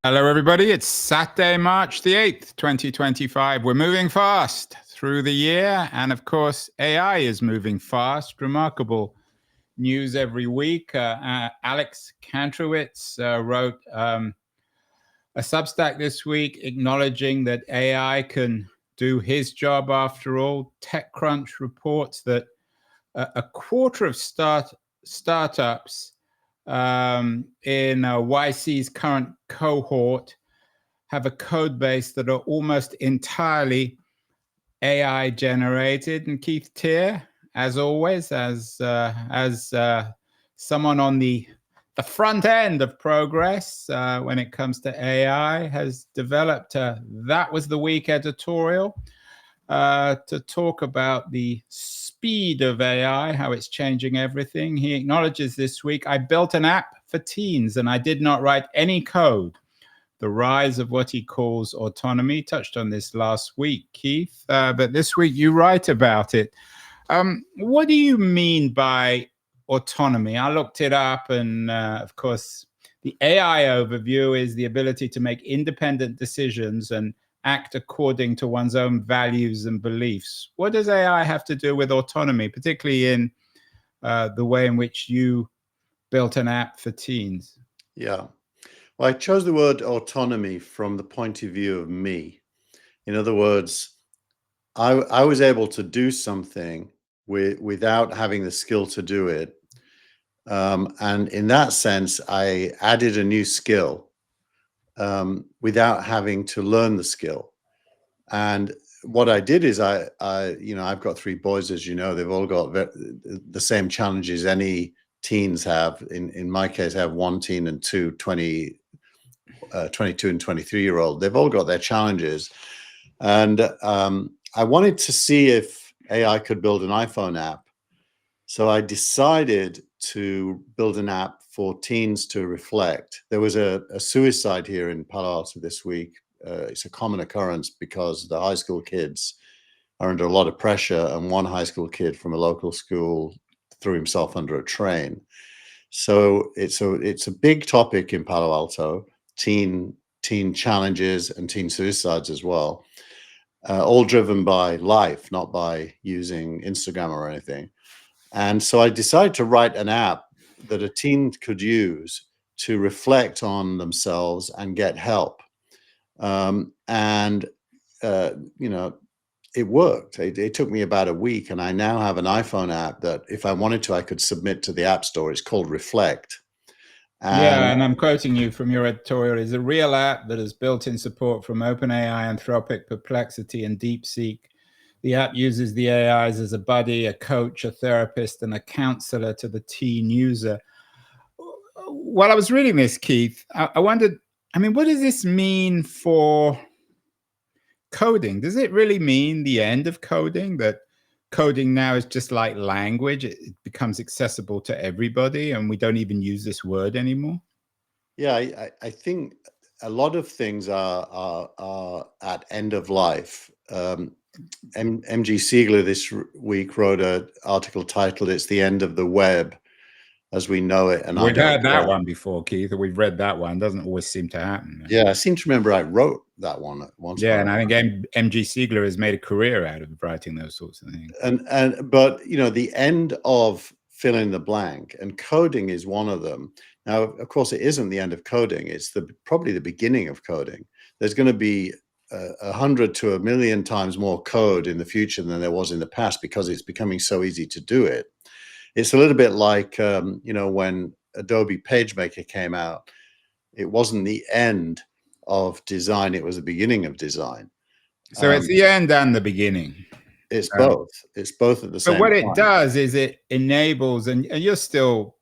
Hello, everybody. It's Saturday, March the 8th, 2025. We're moving fast through the year. And of course, AI is moving fast. Remarkable news every week. Alex Kantrowitz wrote a Substack this week acknowledging that AI can do his job after all. TechCrunch reports that a quarter of startups in YC's current cohort have a code base that are almost entirely AI generated. And Keith Tier, as always, as someone on the front end of progress when it comes to AI, has developed That Was the Week editorial to talk about the speed of AI, how it's changing everything. He acknowledges this week, I built an app for teens and I did not write any code. The rise of what he calls autonomy. Touched on this last week, Keith, but this week you write about it. What do you mean by autonomy? I looked it up, and of course, the AI overview is the ability to make independent decisions and act according to one's own values and beliefs. What does AI have to do with autonomy, particularly in the way in which you built an app for teens? Yeah. Well, I chose the word autonomy from the point of view of me. In other words, I was able to do something without having the skill to do it. And in that sense, I added a new skill without having to learn the skill. And what I did is I've got three boys, as you know. They've all got the same challenges any teens have. In my case, I have one teen and two 22 and 23-year-old. They've all got their challenges. And I wanted to see if AI could build an iPhone app. So I decided to build an app for teens to reflect. There was a suicide here in Palo Alto this week. It's a common occurrence because the high school kids are under a lot of pressure, and one high school kid from a local school threw himself under a train. So it's a big topic in Palo Alto, teen challenges and teen suicides as well, all driven by life, not by using Instagram or anything. And so I decided to write an app that a teen could use to reflect on themselves and get help. It worked. It took me about a week, and I now have an iPhone app that if I wanted to, I could submit to the App Store. It's called Reflect. And I'm quoting you from your editorial. Is a real app that has built-in support from OpenAI, Anthropic, Perplexity, and DeepSeek. The app uses the AIs as a buddy, a coach, a therapist, and a counselor to the teen user. While I was reading this, Keith, I wondered, what does this mean for coding? Does it really mean the end of coding, that coding now is just like language? It becomes accessible to everybody and we don't even use this word anymore? Yeah, I think a lot of things are at end of life. MG Siegler this week wrote an article titled "It's the End of the Web as We Know It." And we've heard that one before, Keith. We've read that one. Doesn't always seem to happen. Yeah, I seem to remember I wrote that one at once. Yeah, and I think MG Siegler has made a career out of writing those sorts of things. But the end of fill in the blank, and coding is one of them. Now, of course, it isn't the end of coding. It's probably the beginning of coding. There's going to be 100 to 1 million times more code in the future than there was in the past because it's becoming so easy to do it. It's a little bit like, when Adobe PageMaker came out, it wasn't the end of design, it was the beginning of design. So it's the end and the beginning. It's both. It's both at the same time. But what it does is it enables, and you're still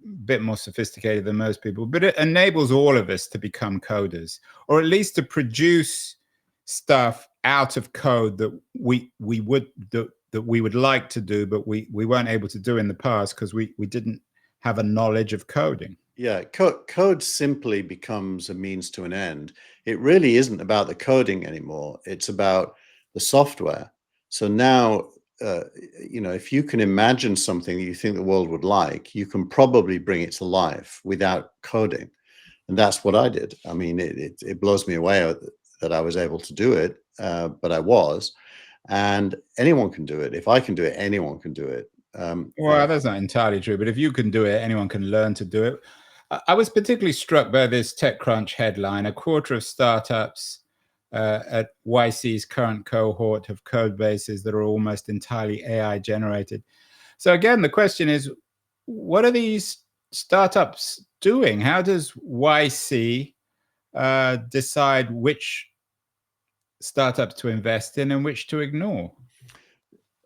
a bit more sophisticated than most people, but it enables all of us to become coders, or at least to produce stuff out of code that we would like to do, but we weren't able to do in the past because we didn't have a knowledge of coding. Yeah, code simply becomes a means to an end. It really isn't about the coding anymore. It's about the software. So now, if you can imagine something that you think the world would like, you can probably bring it to life without coding. And that's what I did. I mean, it blows me away that I was able to do it, but I was. And anyone can do it. If I can do it, anyone can do it. Well, that's not entirely true, but if you can do it, anyone can learn to do it. I was particularly struck by this TechCrunch headline: a quarter of startups at YC's current cohort have code bases that are almost entirely AI generated. So again, the question is, what are these startups doing? How does YC decide which startups to invest in and which to ignore?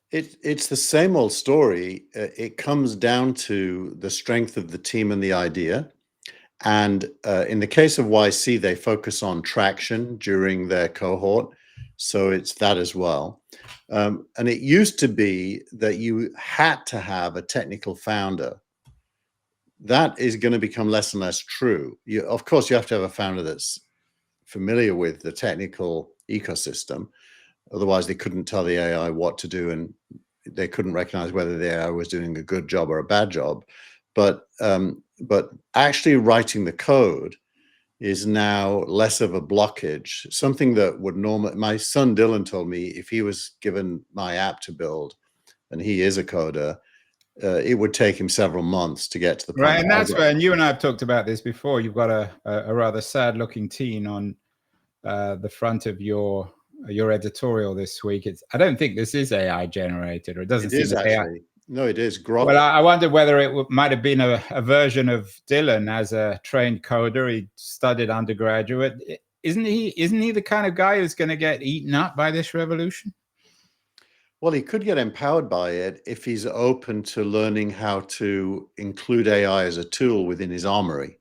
It's the same old story. It comes down to the strength of the team and the idea. And in the case of YC, they focus on traction during their cohort. So it's that as well. And it used to be that you had to have a technical founder. That is going to become less and less true. Of course, you have to have a founder that's familiar with the technical ecosystem. Otherwise, they couldn't tell the AI what to do, and they couldn't recognize whether the AI was doing a good job or a bad job. But actually writing the code is now less of a blockage. Something that would normally, my son Dylan told me, if he was given my app to build, and he is a coder, it would take him several months to get to the point. Right, and that's where, and you and I have talked about this before. You've got a rather sad-looking teen on the front of your editorial this week. I don't think this is AI generated, or it doesn't It is seem AI. actually. No, it is. Grok. Well, I wonder whether it might have been a version of Dylan as a trained coder. He studied undergraduate. Isn't he the kind of guy who's going to get eaten up by this revolution? Well, he could get empowered by it if he's open to learning how to include AI as a tool within his armory.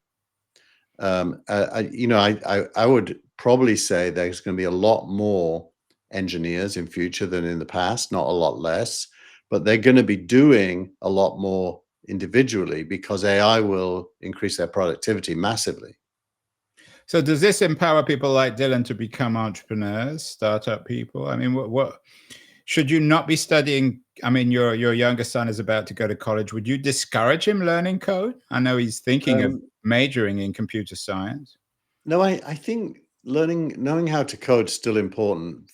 I would probably say there's going to be a lot more engineers in future than in the past, not a lot less, but they're going to be doing a lot more individually because AI will increase their productivity massively. So does this empower people like Dylan to become entrepreneurs, startup people? I mean, what should you not be studying? I mean, your younger son is about to go to college. Would you discourage him learning code? I know he's thinking of majoring in computer science. No, I think knowing how to code is still important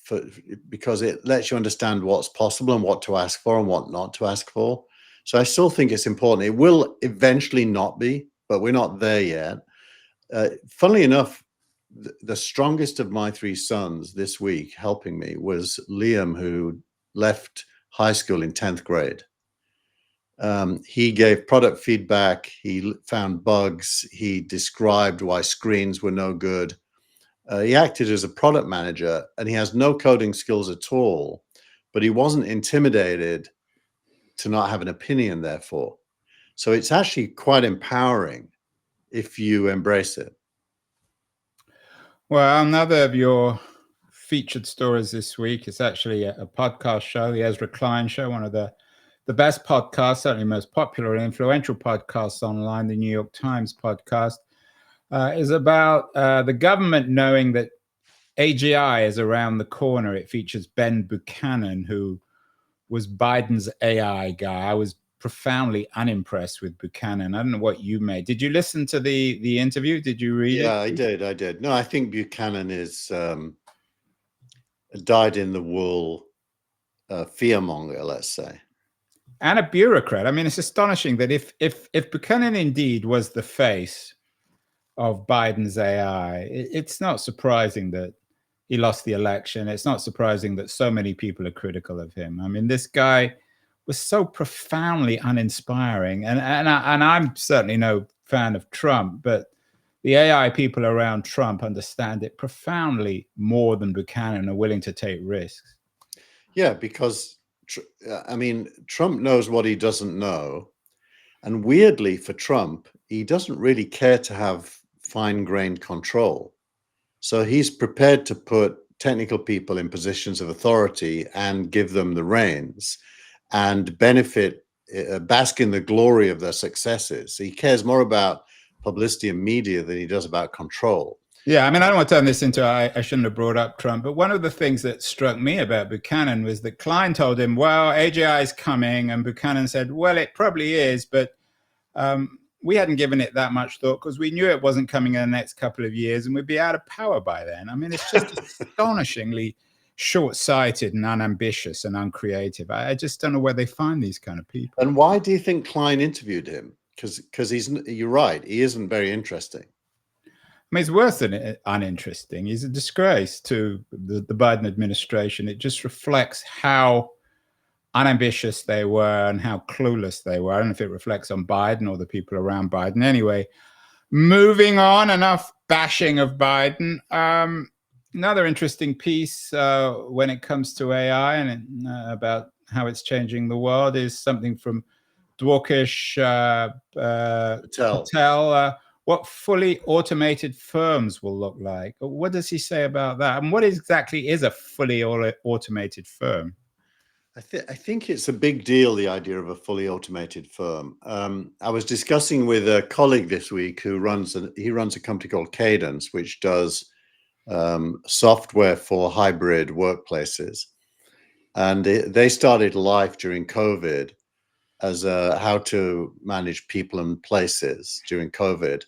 because it lets you understand what's possible and what to ask for and what not to ask for. So I still think it's important. It will eventually not be, but we're not there yet. Funnily enough, the strongest of my three sons this week helping me was Liam, who left high school in 10th grade. He gave product feedback. He found bugs. He described why screens were no good. He acted as a product manager, and he has no coding skills at all, but he wasn't intimidated to not have an opinion, therefore. So it's actually quite empowering if you embrace it. Well, another of your featured stories this week is actually a podcast show, the Ezra Klein Show, one of the best podcasts, certainly most popular and influential podcasts online, the New York Times podcast, is about the government knowing that AGI is around the corner. It features Ben Buchanan, who was Biden's AI guy. I was profoundly unimpressed with Buchanan. I don't know what you made. Did you listen to the interview? Did you read it? Yeah, I did. No, I think Buchanan is dyed in the wool fearmonger, let's say. And a bureaucrat. I mean, it's astonishing that if Buchanan indeed was the face of Biden's AI, it's not surprising that he lost the election. It's not surprising that so many people are critical of him. I mean, this guy was so profoundly uninspiring. And I'm certainly no fan of Trump, but the AI people around Trump understand it profoundly more than Buchanan are willing to take risks. Yeah, because I mean, Trump knows what he doesn't know. And weirdly for Trump, he doesn't really care to have fine-grained control. So he's prepared to put technical people in positions of authority and give them the reins and benefit, bask in the glory of their successes. He cares more about publicity and media than he does about control. Yeah, I mean, I don't want to turn this into I shouldn't have brought up Trump, but one of the things that struck me about Buchanan was that Klein told him, well, AGI is coming, and Buchanan said, well, it probably is, but we hadn't given it that much thought because we knew it wasn't coming in the next couple of years and we'd be out of power by then. I mean, it's just astonishingly short-sighted and unambitious and uncreative. I just don't know where they find these kind of people. And why do you think Klein interviewed him? Because you're right, he isn't very interesting. I mean, it's worse than uninteresting. He's a disgrace to the Biden administration. It just reflects how unambitious they were and how clueless they were. I don't know if it reflects on Biden or the people around Biden. Anyway, moving on, enough bashing of Biden. Another interesting piece when it comes to AI and about how it's changing the world is something from Dwarkesh Patel. What fully automated firms will look like. What does he say about that? And what exactly is a fully automated firm? I think it's a big deal, the idea of a fully automated firm. I was discussing with a colleague this week who runs a company called Cadence, which does software for hybrid workplaces. And they started life during COVID as how to manage people and places during COVID.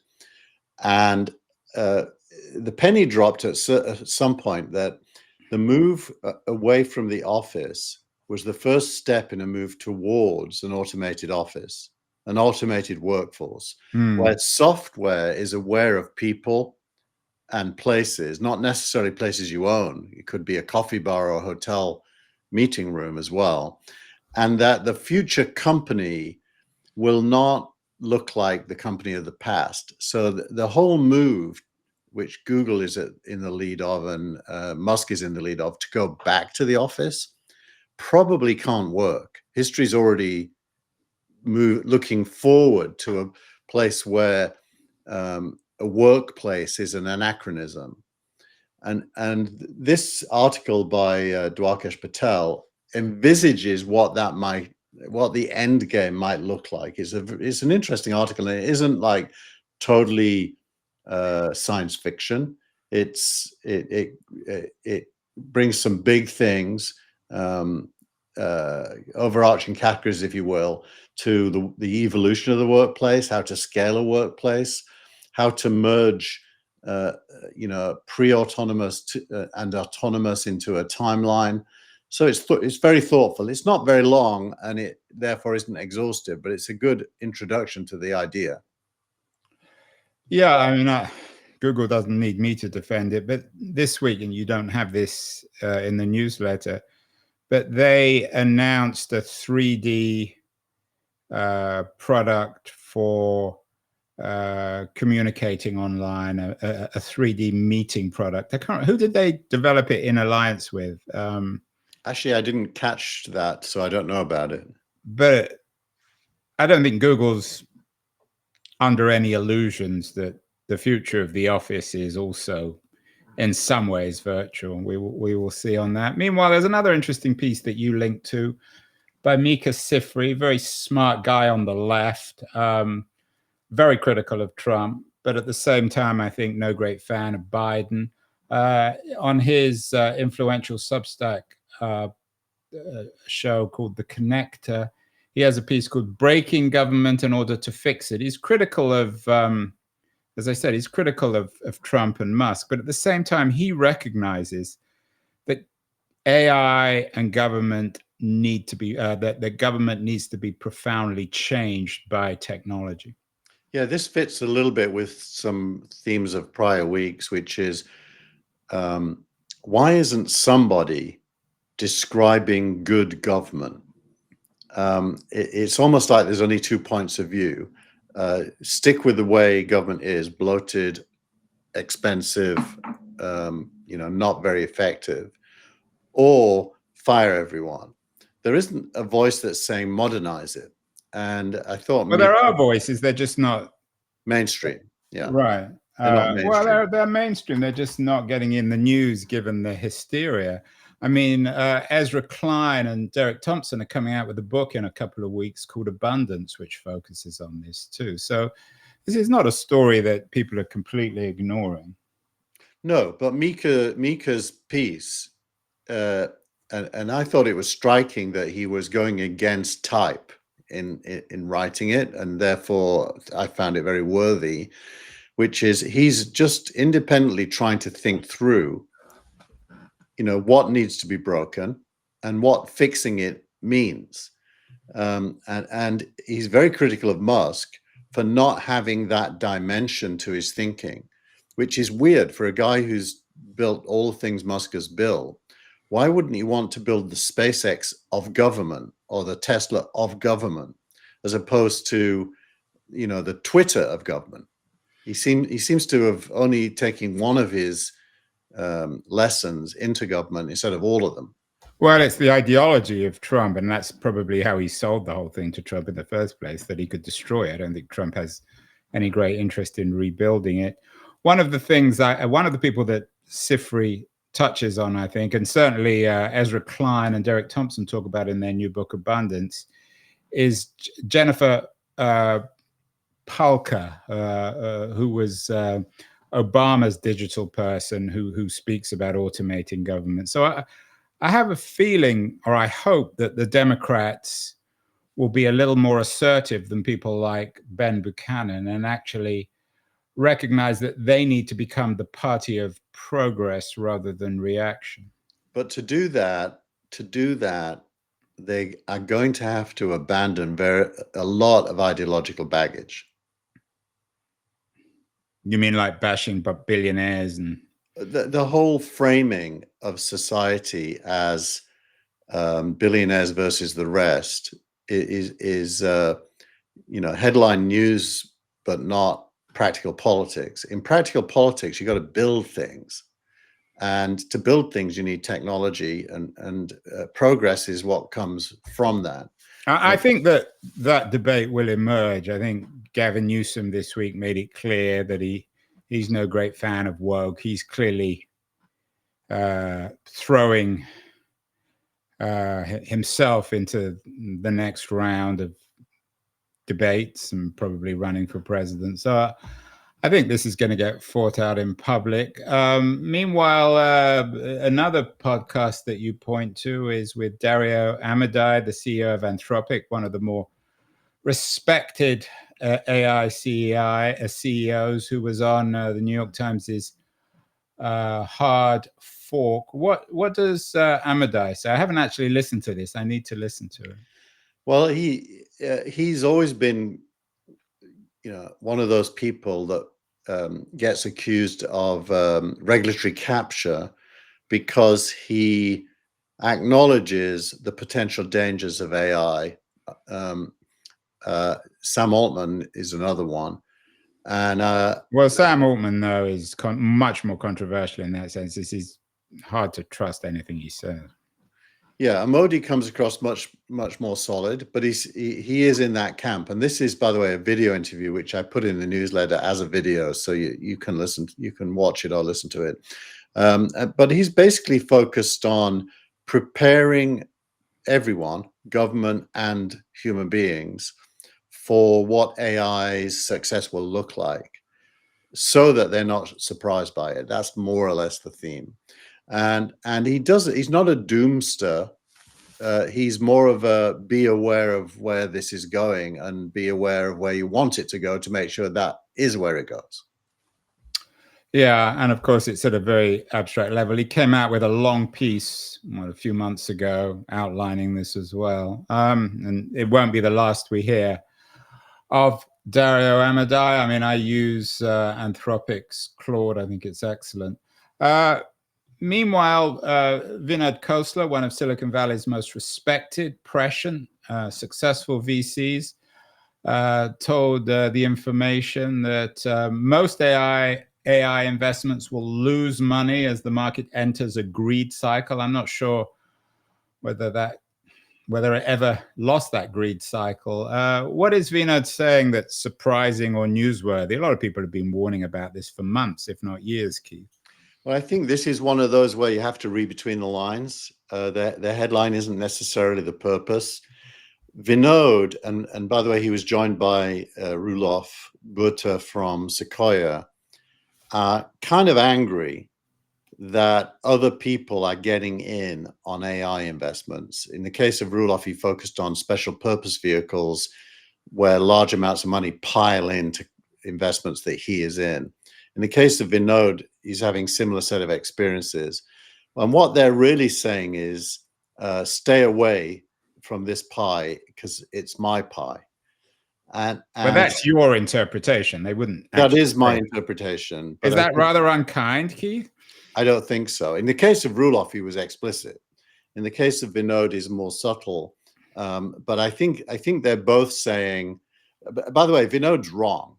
And the penny dropped at some point that the move away from the office was the first step in a move towards an automated office, an automated workforce, where software is aware of people and places, not necessarily places you own. It could be a coffee bar or a hotel meeting room as well. And that the future company will not look like the company of the past. So the whole move, which Google is in the lead of and Musk is in the lead of, to go back to the office, probably can't work. History's already looking forward to a place where a workplace is an anachronism. And this article by Dwarkesh Patel envisages what the end game might look like. It's an interesting article, and it isn't like totally science fiction. It brings some big things, overarching categories, if you will, to the evolution of the workplace, how to scale a workplace, how to merge pre-autonomous and autonomous into a timeline. So it's very thoughtful. It's not very long, and it therefore isn't exhaustive, but it's a good introduction to the idea. Yeah, I mean, Google doesn't need me to defend it, but this week, and you don't have this in the newsletter, but they announced a 3D product for communicating online, a 3D meeting product. Who did they develop it in alliance with? Actually, I didn't catch that, so I don't know about it. But I don't think Google's under any illusions that the future of the office is also in some ways virtual. We will see on that. Meanwhile, there's another interesting piece that you linked to by Mika Sifri, very smart guy on the left, very critical of Trump, but at the same time, I think no great fan of Biden. On his influential Substack show called The Connector, he has a piece called Breaking Government in Order to Fix It. He's critical of, as I said, he's critical of Trump and Musk, but at the same time, he recognizes that AI and government need to be, that the government needs to be profoundly changed by technology. Yeah, this fits a little bit with some themes of prior weeks, which is why isn't somebody describing good government? It's almost like there's only two points of view. Stick with the way government is, bloated, expensive, not very effective, or fire everyone. There isn't a voice that's saying modernize it. And I thought, well, there are voices, they're just not mainstream. Yeah, right. Well, they're mainstream. They're just not getting in the news given the hysteria. I mean, Ezra Klein and Derek Thompson are coming out with a book in a couple of weeks called Abundance, which focuses on this too. So this is not a story that people are completely ignoring. No, but Mika's piece, and I thought it was striking that he was going against type. in writing it, and therefore I found it very worthy, which is he's just independently trying to think through, what needs to be broken and what fixing it means. And he's very critical of Musk for not having that dimension to his thinking, which is weird for a guy who's built all the things Musk has built. Why wouldn't he want to build the SpaceX of government or the Tesla of government, as opposed to, the Twitter of government? He seems to have only taken one of his lessons into government instead of all of them. Well, it's the ideology of Trump, and that's probably how he sold the whole thing to Trump in the first place, that he could destroy it. I don't think Trump has any great interest in rebuilding it. One of the things, one of the people that Sifri touches on, I think, and certainly Ezra Klein and Derek Thompson talk about in their new book, Abundance, is Jennifer Palka, who was Obama's digital person who speaks about automating government. So I have a feeling, or I hope, that the Democrats will be a little more assertive than people like Ben Buchanan and actually recognize that they need to become the party of progress rather than reaction. But to do that, they are going to have to abandon a lot of ideological baggage. You mean like bashing billionaires and the whole framing of society as billionaires versus the rest is headline news, but not practical politics. In practical politics, you got to build things, and to build things, you need technology, and progress is what comes from that. I think that debate will emerge. I think Gavin Newsom this week made it clear that he's no great fan of woke. He's clearly throwing himself into the next round of debates and probably running for president. So I think this is going to get fought out in public. Meanwhile, another podcast that you point to is with Dario Amodei, the CEO of Anthropic, one of the more respected AI CEOs, who was on the New York Times' Hard Fork. What does Amodei say? I haven't actually listened to this. I need to listen to it. Well, he's always been, one of those people that gets accused of regulatory capture because he acknowledges the potential dangers of AI. Sam Altman is another one. And well, Sam Altman, though, is much more controversial in that sense. This is hard to trust anything he says. Yeah, Modi comes across much more solid, but he is in that camp. And this is, by the way, a video interview which I put in the newsletter as a video, so you can watch it or listen to it. But he's basically focused on preparing everyone, government and human beings, for what AI's success will look like, so that they're not surprised by it. That's more or less the theme. And he does it. He's not a doomster. He's more of a be aware of where this is going and be aware of where you want it to go to make sure that is where it goes. Yeah, and of course it's at a very abstract level. He came out with a long piece a few months ago outlining this as well. And it won't be the last we hear of Dario Amodei. I mean, I use Anthropic's Claude. I think it's excellent. Meanwhile, Vinod Khosla, one of Silicon Valley's most respected, prescient, successful VCs, told the information that most AI investments will lose money as the market enters a greed cycle. I'm not sure whether it ever lost that greed cycle. What is Vinod saying that's surprising or newsworthy? A lot of people have been warning about this for months, if not years, Keith. Well, I think this is one of those where you have to read between the lines. The headline isn't necessarily the purpose. Vinod, and by the way, he was joined by Roelof Botha from Sequoia, are kind of angry that other people are getting in on AI investments. In the case of Roelof, he focused on special purpose vehicles where large amounts of money pile into investments that he is in. In the case of Vinod, he's having similar set of experiences. And what they're really saying is, stay away from this pie because it's my pie. But And that's your interpretation. They wouldn't that actually is my say. interpretation. Is But that rather unkind, Keith? I don't think so. In the case of Roelof, he was explicit. In the case of Vinod, he's more subtle. But I think they're both saying. By the way, Vinod's wrong.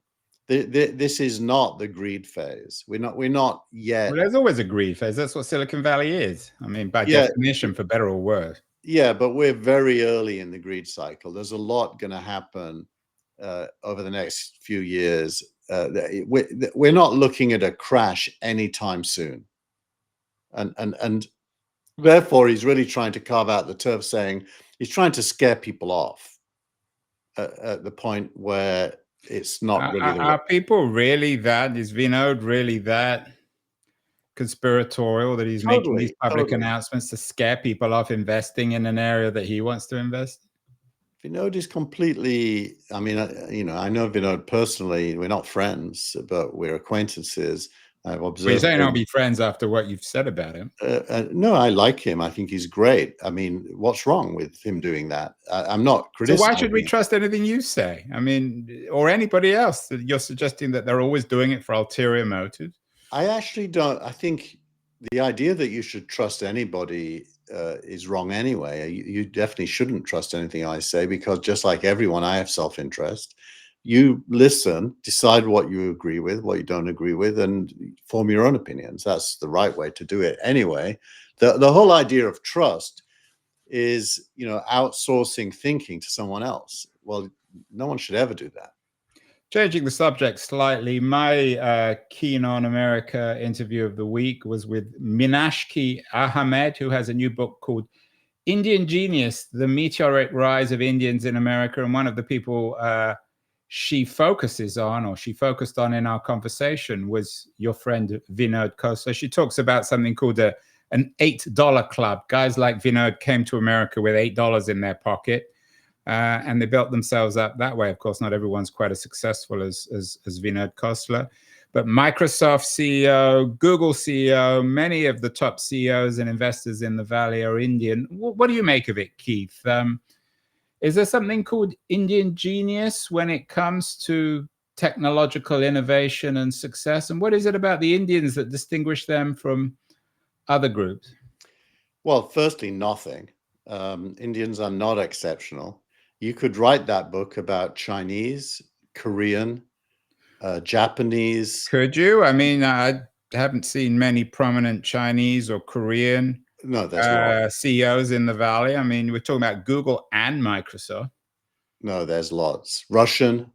This is not the greed phase. We're not yet. Well, there's always a greed phase. That's what Silicon Valley is. I mean, by definition, for better or worse. Yeah, but we're very early in the greed cycle. There's a lot going to happen over the next few years. We're not looking at a crash anytime soon. And therefore, he's really trying to carve out the turf, saying he's trying to scare people off at the point where it's not really the way. Are people really that? Is Vinod really that conspiratorial that he's making these public announcements to scare people off investing in an area that he wants to invest? Vinod is completely. I mean, I know Vinod personally. We're not friends, but we're acquaintances. I've observed. Well, you're saying I'll be friends after what you've said about him. No, I like him. I think he's great. I mean, what's wrong with him doing that? I'm not criticizing. So why should we trust anything you say? I mean, or anybody else? You're suggesting that they're always doing it for ulterior motives? I actually don't. I think the idea that you should trust anybody is wrong anyway. You definitely shouldn't trust anything I say, because just like everyone, I have self-interest. You listen, decide what you agree with, what you don't agree with, and form your own opinions. That's the right way to do it anyway. The whole idea of trust is, outsourcing thinking to someone else. Well, no one should ever do that. Changing the subject slightly, my Keen on America interview of the week was with Minashki Ahmed, who has a new book called Indian Genius, The Meteoric Rise of Indians in America. And one of the people she focused on in our conversation was your friend Vinod Khosla. She talks about something called an $8 club. Guys like Vinod came to America with $8 in their pocket. And they built themselves up that way. Of course, not everyone's quite as successful as Vinod Khosla, but Microsoft CEO, Google CEO, many of the top CEOs and investors in the Valley are Indian. What do you make of it, Keith? Is there something called Indian genius when it comes to technological innovation and success? And what is it about the Indians that distinguish them from other groups? Well, firstly, nothing. Indians are not exceptional. You could write that book about Chinese, Korean, Japanese. Could you? I mean, I haven't seen many prominent Chinese or Korean CEOs in the Valley. I mean, we're talking about Google and Microsoft. No, there's lots. Russian,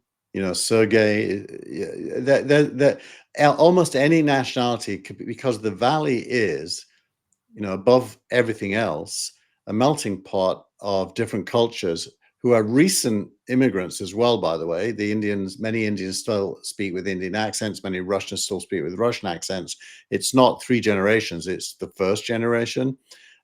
Sergey. Almost any nationality, because the Valley is, above everything else, a melting pot of different cultures who are recent immigrants as well, by the way. Many Indians still speak with Indian accents. Many Russians still speak with Russian accents. It's not 3 generations, it's the first generation.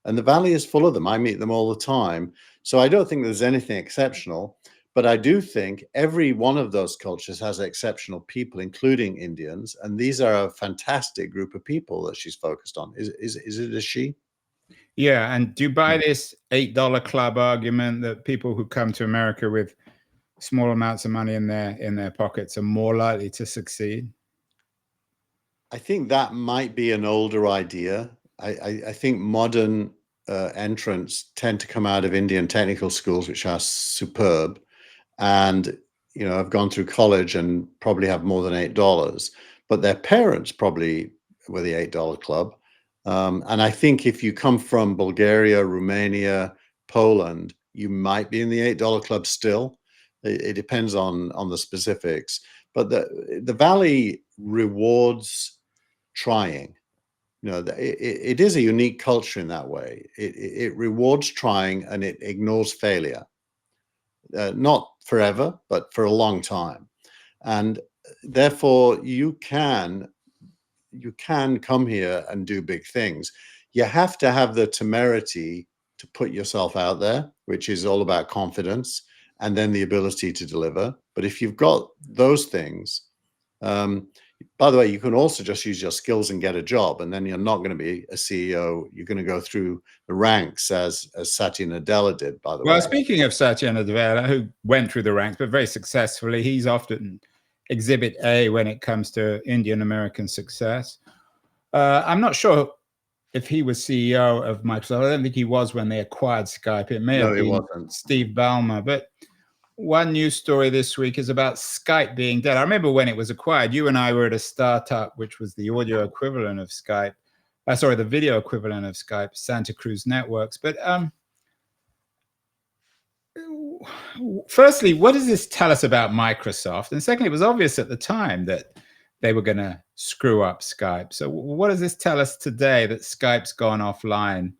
And the Valley is full of them. I meet them all the time. So I don't think there's anything exceptional. But I do think every one of those cultures has exceptional people, including Indians. And these are a fantastic group of people that she's focused on. Is it a she? Yeah. And do you buy this $8 club argument that people who come to America with small amounts of money in their pockets are more likely to succeed? I think that might be an older idea. I think modern entrants tend to come out of Indian technical schools, which are superb, and have gone through college and probably have more than $8, but their parents probably were the $8 club. And I think if you come from Bulgaria, Romania, Poland, you might be in the $8 club still. It depends on the specifics, but the Valley rewards trying. It is a unique culture in that way. It rewards trying and it ignores failure. Not forever, but for a long time. And therefore you can you can come here and do big things. You have to have the temerity to put yourself out there, which is all about confidence, and then the ability to deliver. But if you've got those things, by the way, you can also just use your skills and get a job, and then you're not going to be a CEO. You're going to go through the ranks as Satya Nadella did, by the way. Well, speaking of Satya Nadella, who went through the ranks, but very successfully, he's often exhibit A when it comes to Indian American success. I'm not sure if he was CEO of Microsoft. I don't think he was when they acquired Skype. It may have been Steve Ballmer. But one news story this week is about Skype being dead. I remember when it was acquired, you and I were at a startup, which was the audio equivalent of Skype. Sorry, the video equivalent of Skype, Santa Cruz Networks. But firstly, what does this tell us about Microsoft? And secondly, it was obvious at the time that they were going to screw up Skype. So what does this tell us today that Skype's gone offline?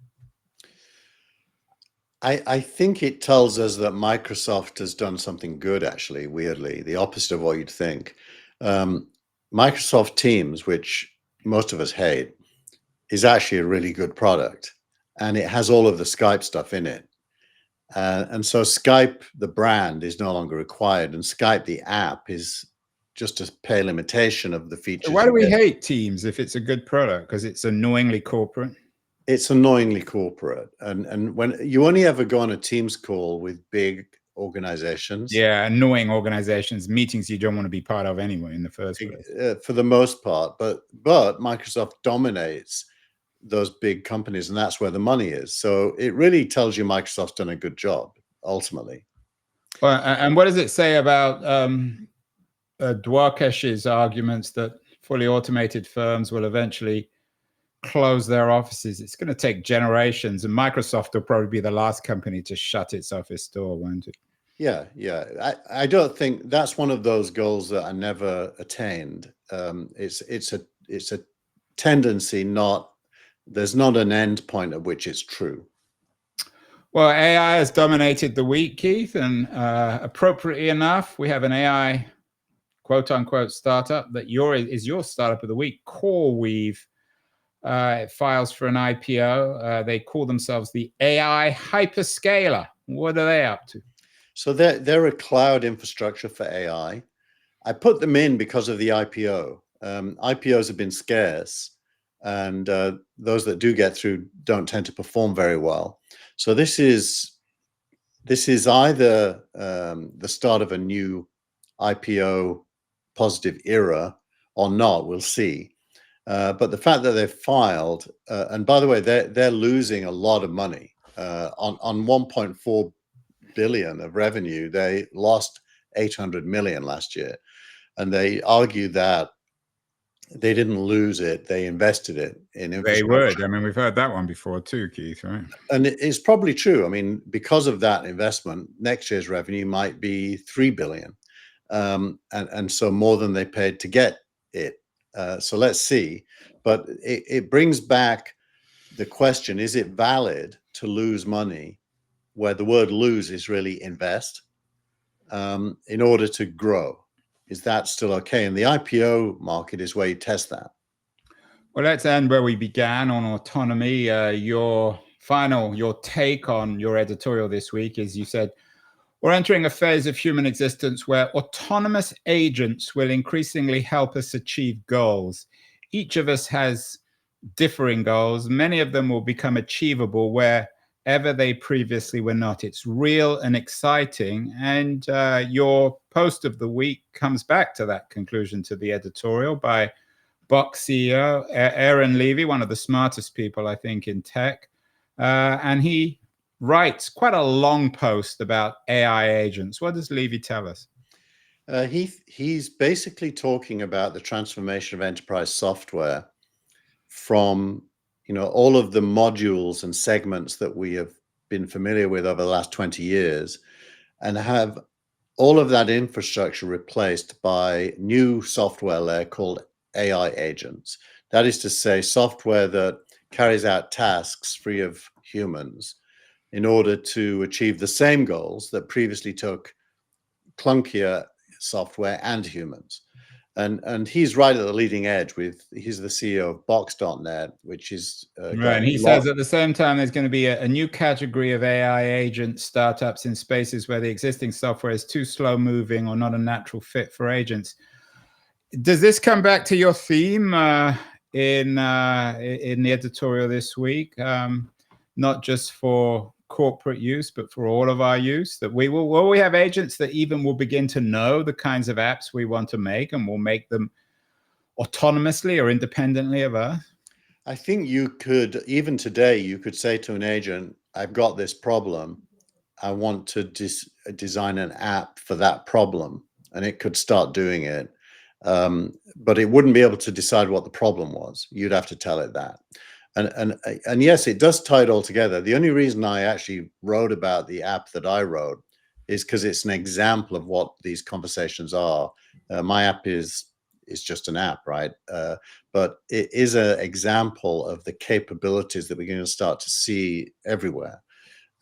I think it tells us that Microsoft has done something good, actually, weirdly, the opposite of what you'd think. Microsoft Teams, which most of us hate, is actually a really good product. And it has all of the Skype stuff in it. And so Skype, the brand, is no longer required. And Skype, the app, is just a pale imitation of the features. Why do we hate Teams if it's a good product? Because it's annoyingly corporate? It's annoyingly corporate. And when you only ever go on a Teams call with big organizations. Yeah, annoying organizations, meetings you don't want to be part of anyway in the first place. For the most part. But Microsoft dominates those big companies, and that's where the money is. So it really tells you Microsoft's done a good job, ultimately. Well, and what does it say about Dwarkesh's arguments that fully automated firms will eventually close their offices? It's going to take generations, and Microsoft will probably be the last company to shut its office door, won't it? Yeah. I don't think that's one of those goals that are never attained. It's a tendency, there's not an end point at which it's true. Well, AI has dominated the week, Keith, and appropriately enough, we have an AI quote-unquote startup that is your startup of the week, CoreWeave. It files for an IPO. They call themselves the AI hyperscaler. What are they up to? So they're a cloud infrastructure for AI. I put them in because of the IPO. IPOs have been scarce, and those that do get through don't tend to perform very well. So this is either the start of a new IPO positive era or not. We'll see. But the fact that they've filed, and by the way, they're losing a lot of money. On 1.4 billion of revenue, they lost 800 million last year, and they argue that they didn't lose it, they invested it in infrastructure. They would. I mean, we've heard that one before too, Keith, right? And it's probably true. I mean, because of that investment, next year's revenue might be 3 billion. And so more than they paid to get it. So let's see. But it brings back the question, is it valid to lose money where the word lose is really invest in order to grow? Is that still okay? And the IPO market is where you test that. Well, let's end where we began on autonomy. Your take on your editorial this week is, you said, we're entering a phase of human existence where autonomous agents will increasingly help us achieve goals. Each of us has differing goals. Many of them will become achievable wherever they previously were not. It's real and exciting. And your post of the week comes back to that conclusion, to the editorial by Box CEO Aaron Levy, one of the smartest people, I think, in tech. And he writes quite a long post about AI agents. What does Levy tell us? He's basically talking about the transformation of enterprise software from all of the modules and segments that we have been familiar with over the last 20 years, and have all of that infrastructure replaced by new software layer called AI agents. That is to say, software that carries out tasks free of humans in order to achieve the same goals that previously took clunkier software and humans. And he's right at the leading edge. He's the CEO of Box.net, which is right. And he says at the same time there's going to be a new category of AI agent startups in spaces where the existing software is too slow moving or not a natural fit for agents. Does this come back to your theme in the editorial this week? Not just for corporate use, but for all of our use, that we have agents that even will begin to know the kinds of apps we want to make, and we'll make them autonomously or independently of us? I think you could, even today, you could say to an agent, I've got this problem. I want to design an app for that problem. And it could start doing it. But it wouldn't be able to decide what the problem was. You'd have to tell it that. And yes, it does tie it all together. The only reason I actually wrote about the app that I wrote is because it's an example of what these conversations are. My app is just an app, right? But it is an example of the capabilities that we're going to start to see everywhere.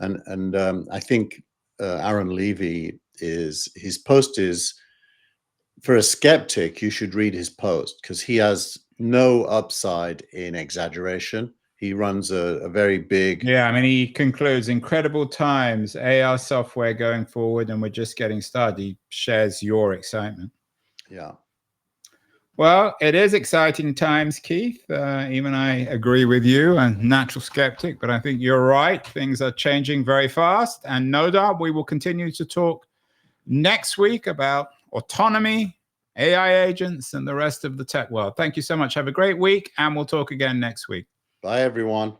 And I think Aaron Levy his post is, for a skeptic, you should read his post because he has no upside in exaggeration. He runs a very big... Yeah, I mean, he concludes, incredible times, AR software going forward, and we're just getting started. He shares your excitement. Yeah. Well, it is exciting times, Keith. Even I agree with you, a natural skeptic, but I think you're right. Things are changing very fast, and no doubt we will continue to talk next week about autonomy, AI agents, and the rest of the tech world. Thank you so much. Have a great week, and we'll talk again next week. Bye, everyone.